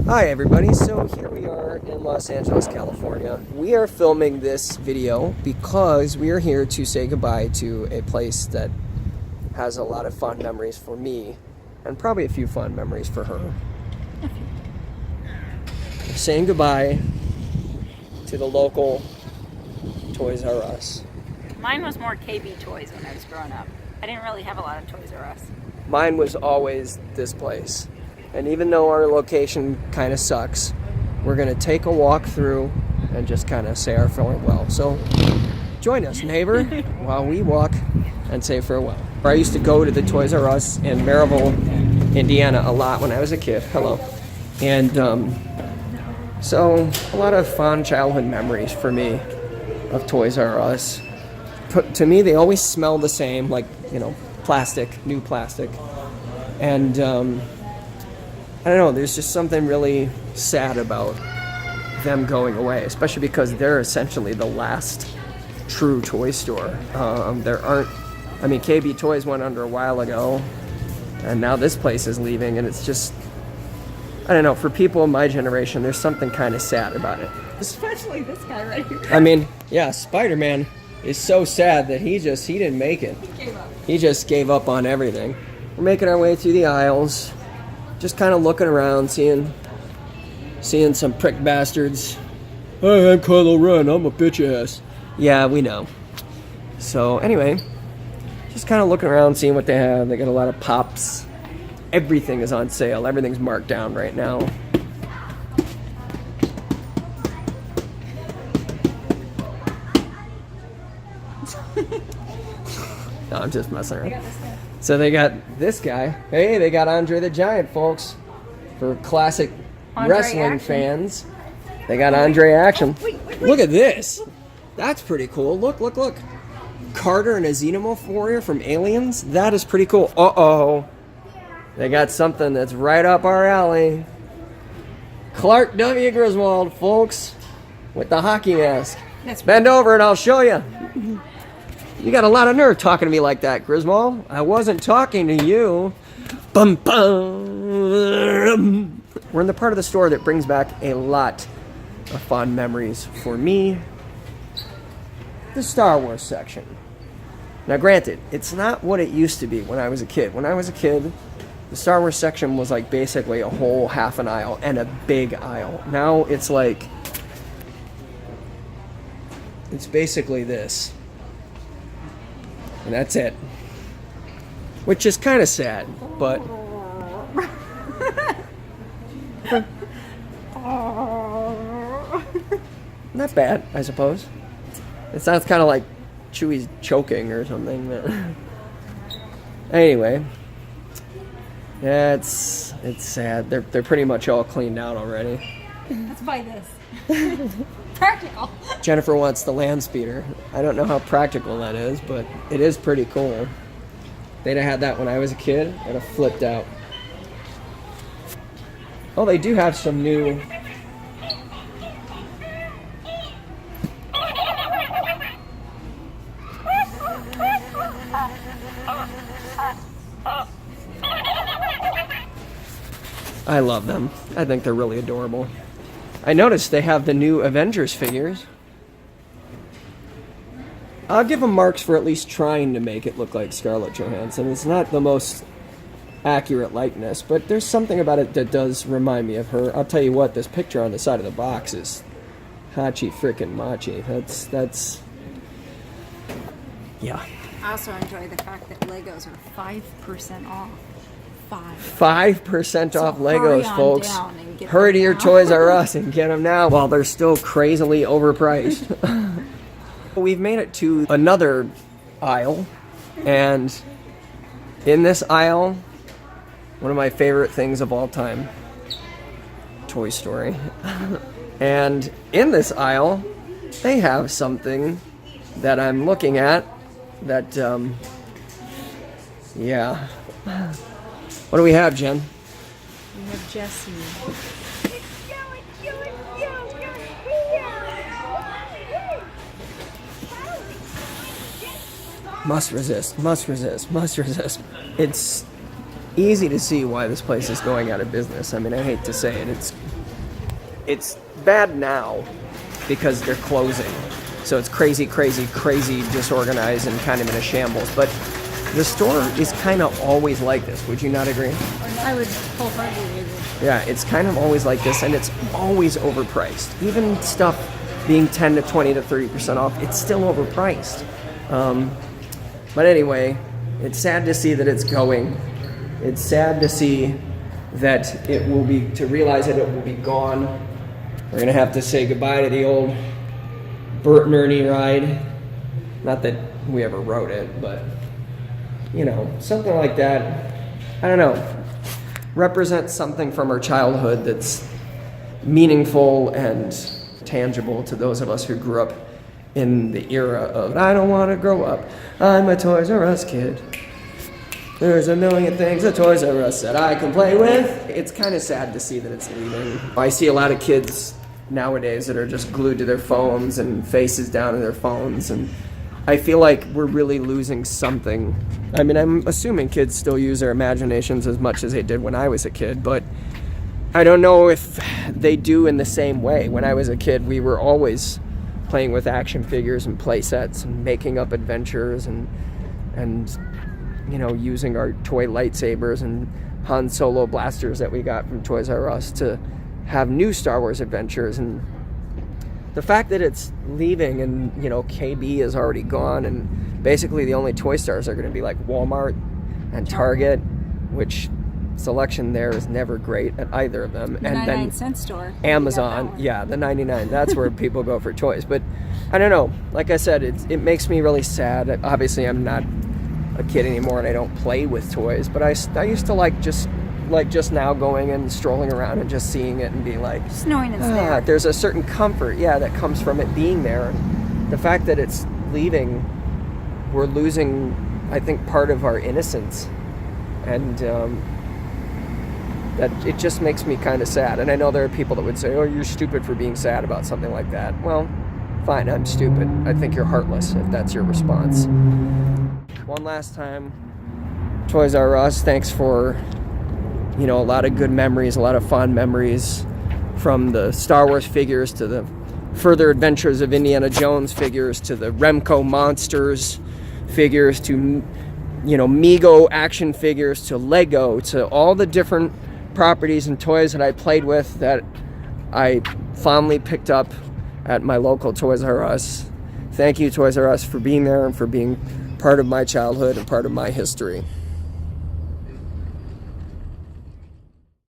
Hi everybody, so here we are in Los Angeles, California. We are filming this video because we are here to say goodbye to a place that has a lot of fond memories for me and probably a few fond memories for her. We're saying goodbye to the local Toys R Us. Mine was more KB Toys when I was growing up. I didn't really have a lot of Toys R Us. Mine was always this place. And even though our location kind of sucks, we're going to take a walk through and just kind of say our farewell. So join us, neighbor, while we walk and say farewell. I used to go to the Toys R Us in Maryville, Indiana a lot when I was a kid. Hello. And so a lot of fond childhood memories for me of Toys R Us. To me, they always smell the same, like, you know, plastic, new plastic. And I don't know, there's just something really sad about them going away, especially because they're essentially the last true toy store. There aren't, I mean, KB Toys went under a while ago, and now this place is leaving, and it's just, I don't know, for people in my generation, there's something kind of sad about it. Especially this guy right here. I mean, yeah, Spider-Man is so sad that he didn't make it. He gave up. He just gave up on everything. We're making our way through the aisles. Just kind of looking around, seeing some prick bastards. Hey, I'm Kylo Ren. I'm a bitch ass. Yeah, we know. So anyway, just kind of looking around, seeing what they have. They got a lot of pops. Everything is on sale. Everything's marked down right now. No, I'm just messing around. So they got this guy. Hey, they got Andre the Giant, folks. For classic Andre wrestling Action. fans. They got Andre Action. Wait. Look at this. That's pretty cool. Look. Carter and a Xenomorph warrior from Aliens. That is pretty cool. Uh-oh. They got something that's right up our alley. Clark W. Griswold, folks. With the hockey mask. Bend over and I'll show you. You got a lot of nerve talking to me like that, Griswold. I wasn't talking to you. Bum, bum. We're in the part of the store that brings back a lot of fond memories for me. The Star Wars section. Now granted, it's not what it used to be when I was a kid. When I was a kid, the Star Wars section was like basically a whole half an aisle and a big aisle. Now it's like, it's basically this. And that's it. Which is kind of sad, but not bad, I suppose. It sounds kind of like Chewie's choking or something. But anyway, yeah, it's sad. They're pretty much all cleaned out already. Let's buy this. Practical. Jennifer wants the land speeder. I don't know how practical that is, but it is pretty cool. They'd have had that when I was a kid. I'd have flipped out. Oh, they do have some new... I love them. I think they're really adorable. I noticed they have the new Avengers figures. I'll give them marks for at least trying to make it look like Scarlett Johansson. It's not the most accurate likeness, but there's something about it that does remind me of her. I'll tell you what, this picture on the side of the box is Hachi frickin' Machi. That's... yeah. I also enjoy the fact that Legos are 5% off. 5% off Legos, hurry on folks. down and get Hurry to them your now. Toys R Us and get them now while they're still crazily overpriced. We've made it to another aisle, and in this aisle, one of my favorite things of all time, Toy Story. And in this aisle, they have something that I'm looking at that, yeah. What do we have, Jen? We have Jessie. Must resist, must resist, must resist. It's easy to see why this place is going out of business. I mean, I hate to say it. It's it's bad now because they're closing. So it's crazy, disorganized and kind of in a shambles. But the store is kind of always like this. Would you not agree? I would wholeheartedly agree. Yeah, it's kind of always like this, and it's always overpriced. Even stuff being 10 to 20 to 30% off, it's still overpriced. But anyway, it's sad to see that it's going. It's sad to see that to realize that it will be gone. We're going to have to say goodbye to the old Bert and Ernie ride. Not that we ever rode it, but, something like that. I don't know. Represents something from our childhood that's meaningful and tangible to those of us who grew up in the era of, I don't want to grow up, I'm a Toys R Us kid. There's a million things at Toys R Us that I can play with. It's kind of sad to see that it's leaving. I see a lot of kids nowadays that are just glued to their phones and faces down in their phones, and I feel like we're really losing something. I mean, I'm assuming kids still use their imaginations as much as they did when I was a kid, but I don't know if they do in the same way. When I was a kid, we were always playing with action figures and play sets and making up adventures and using our toy lightsabers and Han Solo blasters that we got from Toys R Us to have new Star Wars adventures. And the fact that it's leaving and, KB is already gone, and basically the only Toy Stars are going to be like Walmart and Target, which selection there is never great at either of them. The and 99-cent store. Amazon, yeah, the 99. That's where people go for toys. But I don't know. Like I said, it makes me really sad. Obviously, I'm not a kid anymore and I don't play with toys, but I used to like just now going and strolling around and just seeing it and being like, just knowing it's there. There's a certain comfort, that comes from it being there. And the fact that it's leaving, we're losing, I think, part of our innocence, and that it just makes me kind of sad. And I know there are people that would say, oh, you're stupid for being sad about something like that. Well, fine, I'm stupid. I think you're heartless if that's your response. One last time, Toys R Us, thanks for, a lot of good memories, a lot of fond memories, from the Star Wars figures to the Further Adventures of Indiana Jones figures to the Remco Monsters figures to, Mego action figures to Lego to all the different properties and toys that I played with that I fondly picked up at my local Toys R Us. Thank you, Toys R Us, for being there and for being part of my childhood and part of my history.